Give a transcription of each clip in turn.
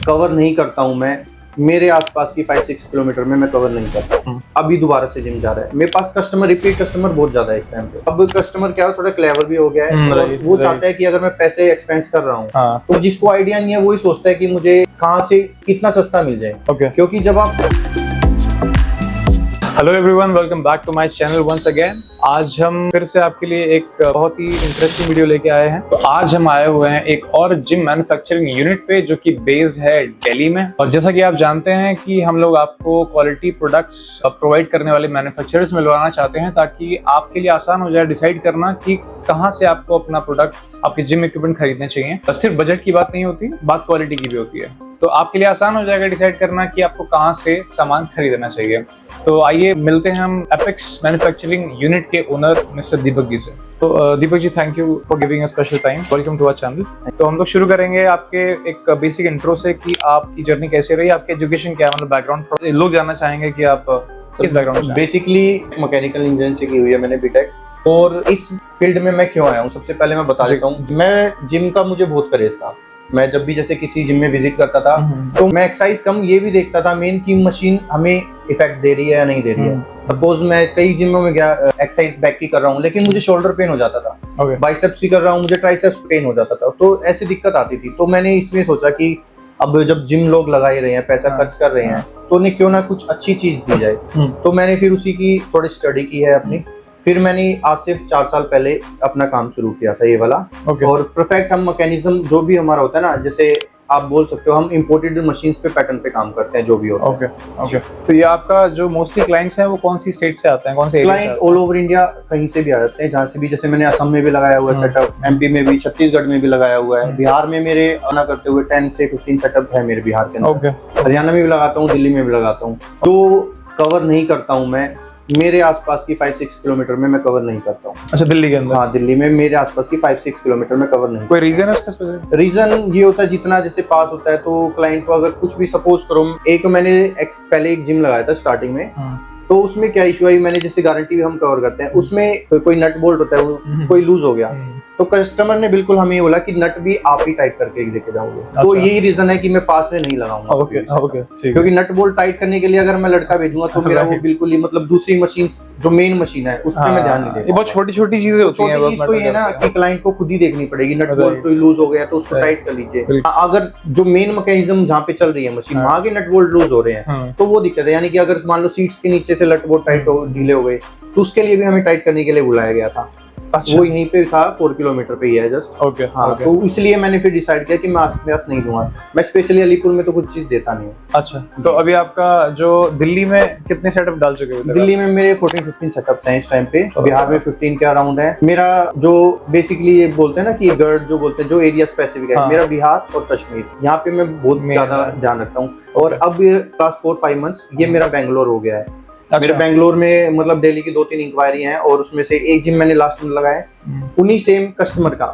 Cover नहीं करता हूँ मैं, मेरे आसपास की 5-6 किलोमीटर में मैं कवर नहीं करता। अभी दोबारा से जिम जा रहा है, मेरे पास कस्टमर, रिपीट कस्टमर बहुत ज्यादा है इस टाइम पे। अब कस्टमर क्या है, थोड़ा क्लेवर भी हो गया है और वो चाहता है कि अगर मैं पैसे एक्सपेंस कर रहा हूँ तो जिसको आइडिया नहीं है वही सोचता है कि मुझे कहाँ से कितना सस्ता मिल जाए। क्योंकि जब आप hello everyone, welcome back to my channel once again. आज हम फिर से आपके लिए एक बहुत ही इंटरेस्टिंग वीडियो लेके आए हैं। तो आज हम आए हुए हैं एक और जिम मैन्युफैक्चरिंग यूनिट पे जो कि बेस्ड है दिल्ली में। और जैसा कि आप जानते हैं कि हम लोग आपको क्वालिटी प्रोडक्ट्स प्रोवाइड करने वाले मैन्युफैक्चरर्स मिलवाना चाहते हैं ताकि आपके लिए आसान हो जाए डिसाइड करना कि कहाँ से आपको अपना प्रोडक्ट, आपके जिम इक्विपमेंट खरीदने चाहिए। बस सिर्फ बजट की बात नहीं होती, बात क्वालिटी की भी होती है। तो आपके लिए आसान हो जाएगा डिसाइड करना कि आपको कहाँ से सामान खरीदना चाहिए। तो आइए मिलते हैं हम एपेक्स मैन्युफैक्चरिंग यूनिट के ओनर मिस्टर दीपक जी से। तो Deepak ji, thank you for giving a special time. Welcome to our channel. तो हम लोग शुरू करेंगे आपके एक बेसिक इंट्रो से कि आपकी जर्नी कैसे रही, आपकी एजुकेशन क्या, मतलब बैकग्राउंड लोग जानना चाहेंगे कि आप किस बैकग्राउंड से। बेसिकली मैकेनिकल इंजीनियरिंग से की हुई है मैंने बीटेक। और इस फील्ड में मैं क्यों आया हूँ सबसे पहले मैं बता देता हूँ। मैं जिम का मुझे बहुत क्रेज था। मैं जब भी जैसे किसी जिम में विजिट करता था तो मैं एक्सरसाइज कम ये भी देखता था मेन की मशीन हमें इफेक्ट दे रही है या नहीं दे रही है। सपोज मैं कई जिमों में गया, एक्सरसाइज बैक की कर रहा हूँ लेकिन मुझे शोल्डर पेन हो जाता था, बाइसेप्स की कर रहा हूँ मुझे ट्राइसेप्स पेन हो जाता था, तो ऐसी दिक्कत आती थी। तो मैंने इसमें सोचा कि अब जब जिम लोग लगा ही रहे हैं, पैसा खर्च कर रहे हैं, तो उन्हें क्यों ना कुछ अच्छी चीज दी जाए। तो मैंने फिर उसी की थोड़ी स्टडी की है अपनी। फिर मैंने आज से 4 साल पहले अपना काम शुरू किया था ये वाला। और परफेक्ट हम मैकेनिज्म जो भी हमारा होता है ना, जैसे आप बोल सकते हो हम इंपोर्टेड मशीन्स पे पैटर्न पे काम करते हैं जो भी होता है। तो ये आपका जो मोस्टली क्लाइंट्स हैं वो कौन सी स्टेट से आते हैं, कौन से एरिया से? क्लाइंट ऑल ओवर इंडिया कहीं से भी आ जाते हैं, जहाँ से भी। जैसे मैंने असम में भी लगाया हुआ है सेटअप, एमपी में भी, छत्तीसगढ़ में भी लगाया हुआ है, बिहार में मेरे आना करते हुए 10 से 15 सेटअप है मेरे बिहार के अंदर। हरियाणा में भी लगाता हूँ, दिल्ली में भी लगाता हूँ। तो कवर नहीं करता हूँ मैं, मेरे आसपास की 5-6 किलोमीटर में मैं कवर नहीं करता हूँ। अच्छा, दिल्ली के अंदर? हाँ, दिल्ली में मेरे आसपास की 5-6 किलोमीटर में कवर नहीं। कोई रीजन है उसका? रीजन ये होता है जितना जैसे पास होता है तो क्लाइंट को अगर कुछ भी सपोज करो, मैंने पहले एक जिम लगाया था स्टार्टिंग में, तो उसमें क्या इशू आई, मैंने जैसे गारंटी भी हम कवर करते हैं, उसमें कोई नट बोल्ट होता है वो कोई लूज हो गया, तो कस्टमर ने बिल्कुल हमें बोला कि नट भी आप ही टाइट करके लेके जाओगे। तो यही रीजन है कि मैं पास में नहीं लगाऊंगा। क्योंकि नट बोल्ट टाइट करने के लिए अगर मैं लड़का भेजूंगा तो मेरा वो बिल्कुल ही मतलब दूसरी मशीन जो मेन मशीन है उस पर मैं ध्यान नहीं देता। बहुत छोटी छोटी चीजें होती हैं। तो ये ना कि क्लाइंट को खुद ही देखनी पड़ेगी, नट बोल्ट कोई लूज हो गया तो उसको टाइट कर लीजिए। अगर जो मेन मैकेनिज्म जहाँ पे चल रही है मशीन वहां के नट बोल्ट लूज हो रहे हैं तो वो दिक्कत है। यानी कि अगर मान लो सीट्स के नीचे से नट बोल्ट टाइट हो, ढीले हो गए, तो उसके लिए भी हमें टाइट करने के लिए बुलाया गया था। वो यहीं पे था, 4 किलोमीटर पे ही है जस्ट। तो इसलिए मैंने फिर डिसाइड किया कि मैं आस-पास नहीं दूंगा। मैं स्पेशली अलीपुर में तो कुछ चीज देता नहीं हूँ। अच्छा, तो अभी आपका जो दिल्ली में कितने सेटअप डाल चुके हो? दिल्ली में मेरे 14-15 सेटअप्स हैं इस टाइम पे। बिहार में 15 के अराउंड है। मेरा जो बेसिकली ये बोलते हैं ना कि गर्ड जो बोलते हैं, जो एरिया स्पेसिफिक है, मेरा बिहार और कश्मीर, यहाँ पे मैं बहुत ज्यादा ध्यान रखता हूँ। और अब लास्ट 4-5 मंथ्स ये मेरा बैंगलोर हो गया है। मेरे बैंगलोर में मतलब डेली की 2-3 इंक्वायरी हैं और उसमें से एक जिम मैंने लास्ट में लगाया, उन्हीं सेम कस्टमर का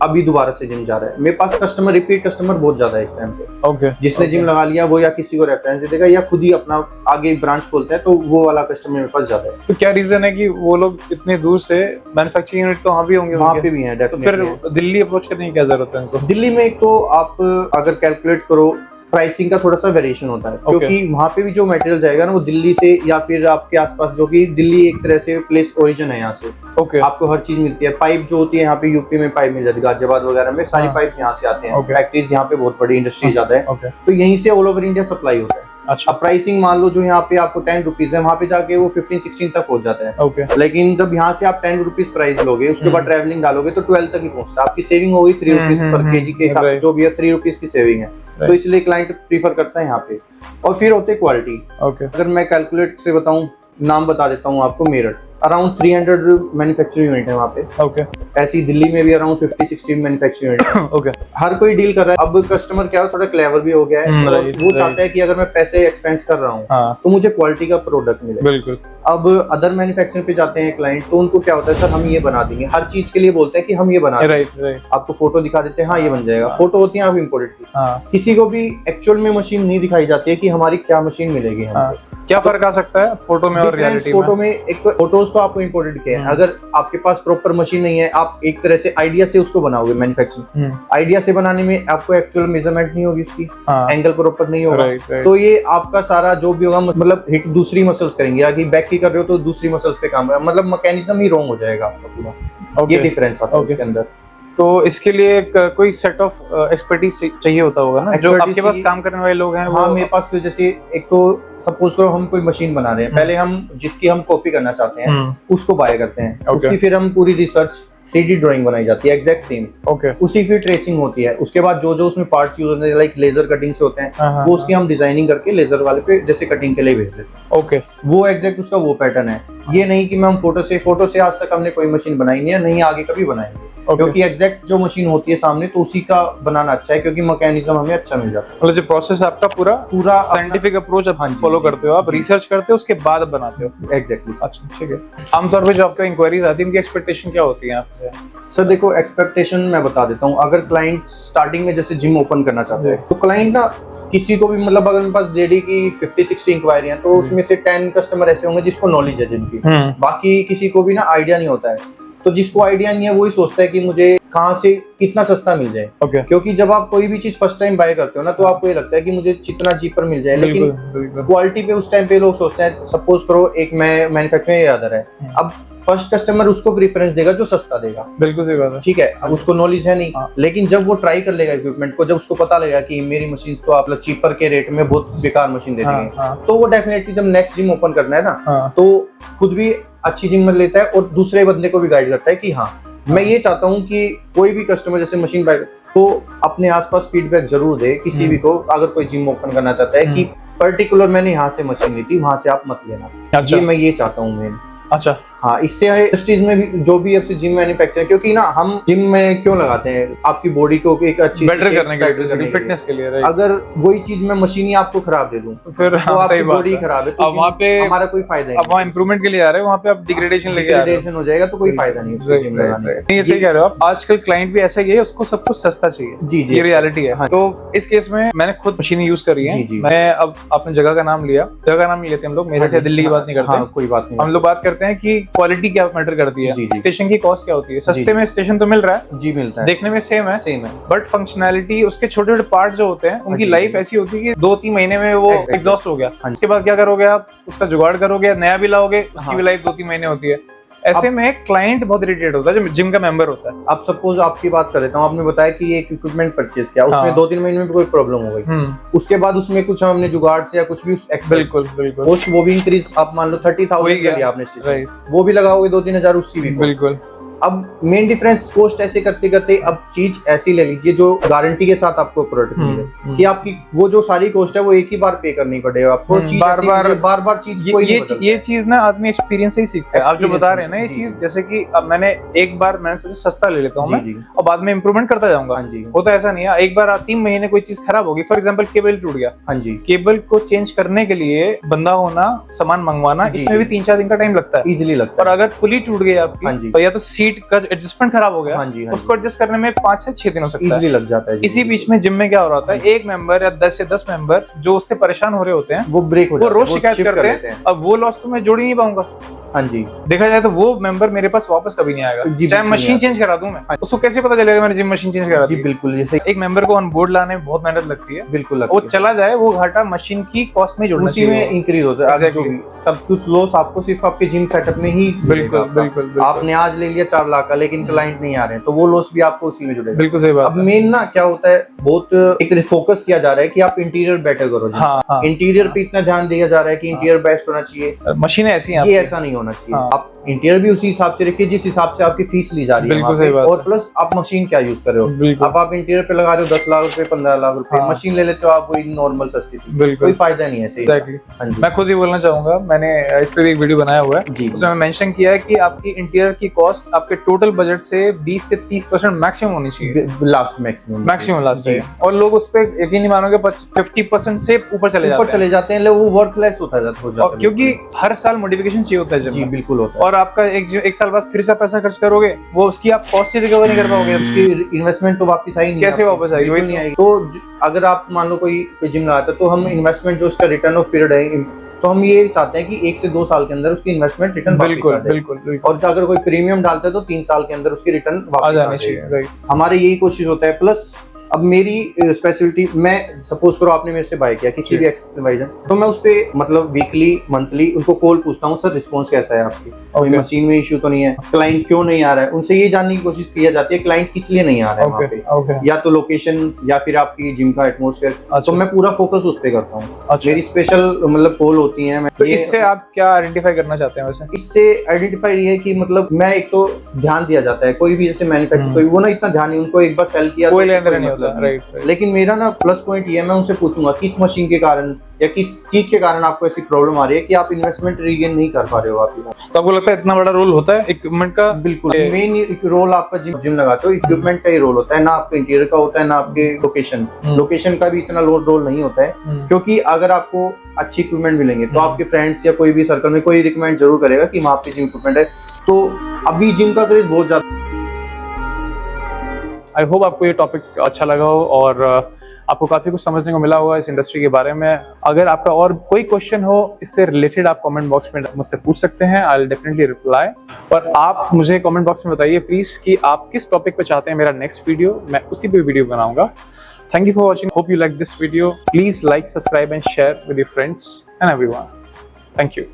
अभी दोबारा से जिम जा रहा है। मेरे पास कस्टमर, रिपीट कस्टमर बहुत ज्यादा है इस टाइम पे। जिसने जिम लगा लिया वो या किसी को रेफरेंस दे देगा या खुद ही अपना आगे ब्रांच खोलता है, तो वो वाला कस्टमर मेरे पास ज्यादा है। तो क्या रीजन है कि वो लोग इतने दूर से, मैन्युफैक्चरिंग यूनिट तो वहाँ भी होंगे? वहाँ पे भी है। तो फिर दिल्ली अप्रोच करने की क्या जरूरत है उनको? दिल्ली में एक तो आप अगर कैलकुलेट करो, प्राइसिंग का थोड़ा सा वेरिएशन होता है। क्योंकि वहाँ पे भी जो मटेरियल जाएगा ना वो दिल्ली से या फिर आपके आसपास, जो कि दिल्ली एक तरह से प्लेस ओरिजिन है यहाँ से। आपको हर चीज मिलती है। पाइप जो होती है यहाँ पे यूपी में पाइप मिल जाती है, गाजियाबाद वगैरह में सारी पाइप यहाँ से आते हैं। फैक्ट्रीज यहाँ पे बहुत बड़ी इंडस्ट्री ज्यादा है, तो यहीं से ऑल ओवर इंडिया सप्लाई होता है। अच्छा। अब प्राइसिंग मान लो जो यहाँ पे आपको 10 रुपीज है, वहाँ पे जाके वो 15-16 तक पहुंच जाता है। लेकिन जब यहाँ से आप 10 रुपीज प्राइस लोगे, उसके बाद ट्रैवलिंग डालोगे तो 12 तक ही पहुंचता है। आपकी सेविंग होगी 3 रुपीज पर केजी के हिसाब से, जो भी है 3 रुपीज की सेविंग है। तो इसलिए क्लाइंट प्रीफर करता है यहाँ पे। और फिर होते क्वालिटी। अगर मैं कैलकुलेट से बताऊँ, नाम बता देता हूँ आपको, मेरठ अराउंड 300 मैन्युफैक्चरिंग यूनिट है वहाँ पे। ऐसी दिल्ली में भी अराउंड 50-60 मैन्युफैक्चरिंग यूनिट है। हर कोई डील कर रहा है। अब कस्टमर क्या है, थोड़ा क्लेवर भी हो गया है। वो चाहता है कि अगर मैं पैसे एक्सपेंस कर रहा हूँ तो मुझे क्वालिटी का प्रोडक्ट मिले। बिल्कुल। अब अदर मैन्युफैक्चरिंग पे जाते हैं क्लाइंट, तो उनको क्या होता है, सर हम ये बना देंगे। हर चीज के लिए बोलते हैं कि हम ये बना देंगे। आपको फोटो दिखा देते हैं, हाँ ये बन जाएगा। फोटो होती है आप इम्पोर्टेड की। किसी को भी एक्चुअल में मशीन नहीं दिखाई जाती है कि हमारी क्या मशीन मिलेगी हमको। क्या फर्क आ सकता है फोटो में और रियलिटी में? फोटो में एक फोटोज तो आपको इम्पोर्टेड के हैं, अगर आपके पास प्रॉपर मशीन नहीं है, आप एक तरह से आइडिया से उसको बनाओगे मैन्युफैक्चरिंग, आइडिया से बनाने में आपको एक्चुअल मेजरमेंट नहीं होगी उसकी, एंगल प्रॉपर नहीं होगा, तो ये आपका सारा जो भी होगा मतलब हिट दूसरी मसल्स करेंगे, या कि बैक की कर रहे हो तो दूसरी मसल्स पे काम करेगा, मतलब मैकेनिज्म ही रॉन्ग हो जाएगा आपका पूरा। ये डिफरेंस आता है उसके अंदर। तो इसके लिए एक कोई सेट ऑफ एक्सपर्टीज चाहिए होता होगा ना, जो आपके पास काम करने वाले लोग हैं? हाँ, मेरे पास तो जैसे एक तो सपोज करो हम कोई मशीन बना रहे हैं, पहले हम जिसकी हम कॉपी करना चाहते हैं उसको बाय करते हैं, उसकी फिर हम पूरी रिसर्च 3D ड्राइंग बनाई जाती है एग्जैक्ट सेम, उसी फिर ट्रेसिंग होती है, उसके बाद जो जो उसमें पार्ट्स यूज होते हैं लाइक लेजर कटिंग से होते हैं, वो उसकी हम डिजाइनिंग करके लेजर वाले पे जैसे कटिंग के लिए भेज देते हैं। वो एग्जैक्ट उसका वो पैटर्न है। ये नहीं कि मैं हम फोटो से आज तक हमने कोई मशीन बनाई नहीं है, नहीं आगे कभी बनाएंगे, क्योंकि एग्जैक्ट जो मशीन होती है सामने तो उसी का बनाना अच्छा है, क्योंकि मैकेनिज्म हमें अच्छा मिल जाता है। मतलब जो प्रोसेस आपका पूरा साइंटिफिक अप्रोच आप फॉलो करते हो, आप रिसर्च करते हो उसके बाद बनाते हो। एग्जैक्टली। अच्छा, ठीक है। आमतौर पे जो आपको इंक्वायरीज आती है उनकी एक्सपेक्टेशन क्या होती है आपसे? सर देखो, एक्सपेक्टेशन मैं बता देता हूँ। अगर क्लाइंट स्टार्टिंग में जैसे जिम ओपन करना चाहते हैं तो क्लाइंट ना किसी को भी मतलब अगर मेरे पास डेली की 50-60 इंक्वायरी है तो उसमें से 10 कस्टमर ऐसे होंगे जिसको नॉलेज है जिम की, बाकी किसी को भी ना आइडिया नहीं होता है। तो जिसको आइडिया नहीं है वही सोचता है कि मुझे कहाँ से कितना सस्ता मिल जाए। क्योंकि जब आप कोई भी चीज फर्स्ट टाइम बाय करते हो ना तो आपको ये लगता है कि मुझे जितना चीपर मिल जाए, लेकिन क्वालिटी पे उस टाइम पे लोग सोचते हैं। सपोज करो एक मैन्युफैक्चरिंग अदर है, अब फर्स्ट कस्टमर उसको प्रेफरेंस देगा जो सस्ता देगा। बिल्कुल सही बात है। ठीक है, अब उसको नॉलेज है नहीं, लेकिन जब वो ट्राई कर लेगा इक्विपमेंट को, जब उसको पता लगेगा कि मेरी मशीन तो आप चीपर के रेट में बहुत बेकार मशीन दे देंगे, तो वो डेफिनेटली जब नेक्स्ट जिम ओपन करना है ना तो खुद भी अच्छी जिम में लेता है और दूसरे बंदे को भी गाइड करता है कि हाँ मैं ये चाहता हूँ कि कोई भी कस्टमर जैसे मशीन बाय तो अपने आसपास फीडबैक जरूर दे किसी भी को, अगर कोई जिम ओपन करना चाहता है कि पर्टिकुलर मैंने यहाँ से मशीन ली थी, वहां से आप मत लेना। ये मैं ये चाहता हूँ मैं। अच्छा, हाँ, इससे इंडस्ट्रीज में भी जो भी आपसे जिम मैन्युफैक्चर, क्योंकि ना हम जिम में क्यों लगाते हैं, आपकी बॉडी को एक अच्छी बेटर करने के लिए, फिटनेस के लिए। अगर वही चीज मैं मशीन ही आपको खराब दे दूं तो फिर आपकी बॉडी खराब है, तो वहाँ पे हमारा कोई फायदा नहीं। अब वहाँ इंप्रूवमेंट के लिए आ रहे हैं, वहाँ पे आप डिग्रेडेशन लेके आ रहे हो, हो जाएगा तो कोई फायदा नहीं। ये सही कह रहे हो आप। आजकल क्लाइंट भी ऐसा ही है, उसको सब कुछ सस्ता चाहिए। जी, ये रियलिटी है। तो इस केस में मैंने खुद मशीन यूज करी है। मैं अब आपने जगह का नाम लिया, जगह का नाम नहीं लेते हम लोग, मेरठ या दिल्ली की बात नहीं करते, कोई बात नहीं। हम लोग बात करते हैं कि क्वालिटी क्या मैटर करती है, स्टेशन की कॉस्ट क्या होती है। सस्ते में स्टेशन तो मिल रहा है, जी मिलता है, देखने में सेम है, बट फंक्शनैलिटी उसके छोटे छोटे पार्ट जो होते हैं उनकी लाइफ ऐसी होती है कि 2-3 महीने में वो एग्जॉस्ट हो गया। उसके बाद क्या करोगे आप, उसका जुगाड़ करोगे, नया भी लाओगे, उसकी भी लाइफ 2-3 महीने होती है। ऐसे में क्लाइंट बहुत इरिटेट होता है जो जिम का मेंबर होता है। अब सपोज आपकी बात कर देता हूँ, आपने बताया कि एक इक्विपमेंट परचेज किया, उसमें 2-3 महीने में कोई प्रॉब्लम हो गई, उसके बाद उसमें कुछ हमने जुगाड़ से या कुछ भी बिल्कुल वो भी इंक्रीज, आप मान लो 30,000 आपने, वो भी लगाओगे 2-3 हजार उसकी भी। बिल्कुल। अब मेन डिफरेंस कॉस्ट ऐसे करते करते अब चीज ऐसी ले लीजिए जो गारंटी के साथ आपको प्रोडक्ट मिले, कि आपकी वो जो सारी कॉस्ट है वो एक ही बार पे करनी पड़ेगा आपको, बार बार चीज ये चीज ना आदमी एक्सपीरियंस से ही सीखता है। आप जो बता रहे हैं ना ये चीज, जैसे कि अब मैंने एक बार मैंने सोचा सस्ता ले लेता हूँ मैं और बाद में इंप्रूवमेंट करता जाऊंगा, होता ऐसा नहीं है। एक बार 3 महीने कोई चीज खराब होगी, फॉर एग्जाम्पल केबल टूट गया, केबल को चेंज करने के लिए बंदा होना, सामान मंगवाना, इसमें भी 3-4 दिन का टाइम लगता है, इजिली लगता है। और अगर पुली टूट गई आपकी, तो या तो सीट का एडजस्टमेंट खराब हो गया, उसको एडजस्ट करने में 5 से 6 दिन हो सकता है, लग जाता है। इसी बीच में जिम में क्या हो रहा होता है, एक मेंबर या 10 से 10 मेंबर जो उससे परेशान हो रहे होते हैं वो ब्रेक हो जाते हैं, वो रोज शिकायत करते हैं। अब वो लॉस तो मैं जोड़ ही नहीं पाऊंगा। हाँ जी, देखा जाए तो वो मेंबर मेरे पास वापस कभी नहीं आएगा, चाहे मशीन चेंज करा दूं मैं, उसको कैसे पता चलेगा मैंने जिम मशीन चेंज करा दी? बिल्कुल। जैसे एक मेंबर को ऑन बोर्ड लाने में बहुत मेहनत लगती है, बिल्कुल वो चला जाए, वो घाटा मशीन की कॉस्ट में जोड़ना चाहिए, उसी में इंक्रीज होता है। सब कुछ लॉस आपको सिर्फ आपके जिम सेटअप में ही, बिल्कुल। आपने आज ले लिया 4 लाख का, लेकिन क्लाइंट नहीं आ रहे हैं तो वो लॉस भी आपको उसी में जुड़ेगा। बिल्कुल सही बात। अब मेन ना क्या होता है, बहुत एक फोकस किया जा रहा है कि आप इंटीरियर बेटर करो। इंटीरियर पे इतना ध्यान दिया जा रहा है कि इंटीरियर बेस्ट होना चाहिए। मशीनें ऐसी हैं, ये ऐसा नहीं होना चाहिए। आप इंटीरियर भी उसी हिसाब से रखिए जिस हिसाब से आपकी फीस ली जा रही है, और प्लस आप मशीन क्या यूज कर रहे हो। अब आप इंटीरियर पे लगा रहे हो 10 लाख रुपए, 15 लाख रुपए, मशीन ले लेते हो आप वही नॉर्मल सस्ती सी, कोई फायदा नहीं है। मैं खुद ही बोलना चाहूंगा, मैंने इस पे भी एक वीडियो बनाया हुआ है, उसमें मेंशन किया है कि आपकी इंटीरियर की कॉस्ट आपके टोटल बजट से 20 से 30% मैक्सिमम होनी चाहिए, लास्ट मैक्सिमम लास्ट है। और लोग उस पे यकीन नहीं मानोगे 50% से ऊपर चले जाते हैं, वो वर्थलेस होता जाता है, क्योंकि हर साल मॉडिफिकेशन चाहिए होता है। जी बिल्कुल होता है। और आपका एक साल बाद फिर से पैसा खर्च करोगे, वो उसकी आप कॉस्ट ही रिकवर नहीं कर पाओगे, उसकी इन्वेस्टमेंट तो वापस आएगी, कैसे वापस आएगी, वही नहीं आएगी। तो अगर आप मान लो कोई जिम लगाता है तो हम इन्वेस्टमेंट जो उसका रिटर्न ऑफ पीरियड है तो हम ये चाहते हैं कि 1 से 2 साल के अंदर उसकी इन्वेस्टमेंट रिटर्न वापस बिल्कुल आ जाए। बिल्कुल और अगर कोई प्रीमियम डालता है तो 3 साल के अंदर उसकी रिटर्न आ वापस जाने चाहिए, राइट। हमारे यही कोशिश होता है। प्लस अब मेरी स्पेशलिटी, मैं सपोज करो आपने मेरे से बाय किया किसी भी एक्सवाइजर, तो मैं उस पे मतलब वीकली मंथली उनको कॉल पूछता हूँ, सर रिस्पॉन्स कैसा है आपकी, कोई Okay. मशीन में इशू तो नहीं है, क्लाइंट क्यों नहीं आ रहा है, उनसे ये जानने की कोशिश की जाती है क्लाइंट किस लिए नहीं आ रहा है वहाँ पे, ओके। या तो लोकेशन या फिर आपकी जिम का एटमोसफेयर। अच्छा। तो मैं पूरा फोकस उस पे करता हूँ। अच्छा। मेरी स्पेशल मतलब कॉल होती है। तो इससे आप क्या आइडेंटिफाई करना चाहते हैं वैसे? इससे आइडेंटिफाई ये है कि मतलब मैं एक तो ध्यान दिया जाता है, कोई भी जैसे मैन्युफैक्चर कोई वो ना इतना ध्यान नहीं, उनको एक बार सेल किया कोई तो लेन देन नहीं मतलब होता, राइट। लेकिन मेरा ना प्लस पॉइंट ये है, मैं उनसे पूछूंगा किस मशीन के कारण या किस चीज के कारण आपको ऐसी प्रॉब्लम आ रही है कि आप इन्वेस्टमेंट रीगेन नहीं कर पा रहे हो आप। तो आपको लगता है इतना बड़ा रोल होता है इक्विपमेंट का? बिल्कुल मेन रोल आपका जिम लगाते हो, इक्विपमेंट का ही रोल होता है, ना आपके इंटीरियर का होता है ना आपके लोकेशन का भी इतना रोल नहीं होता है। क्योंकि अगर आपको अच्छी इक्विपमेंट मिलेंगे तो आपके फ्रेंड्स या कोई भी सर्कल में कोई रिकमेंड जरूर करेगा कि वहाँ पे जिम इक्विपमेंट है। तो अभी जिम का क्रेज बहुत ज्यादा। आई होप आपको ये टॉपिक अच्छा लगा हो और आपको काफी कुछ समझने को मिला होगा इस इंडस्ट्री के बारे में। अगर आपका और कोई क्वेश्चन हो इससे रिलेटेड आप कमेंट बॉक्स में मुझसे पूछ सकते हैं, आई विल डेफिनेटली रिप्लाई। और आप मुझे कमेंट बॉक्स में बताइए प्लीज कि आप किस टॉपिक पे चाहते हैं मेरा नेक्स्ट वीडियो, मैं उसी पे वीडियो बनाऊंगा। Thank you for watching. Hope you like this video. Please like, subscribe and share with your friends and everyone. Thank you.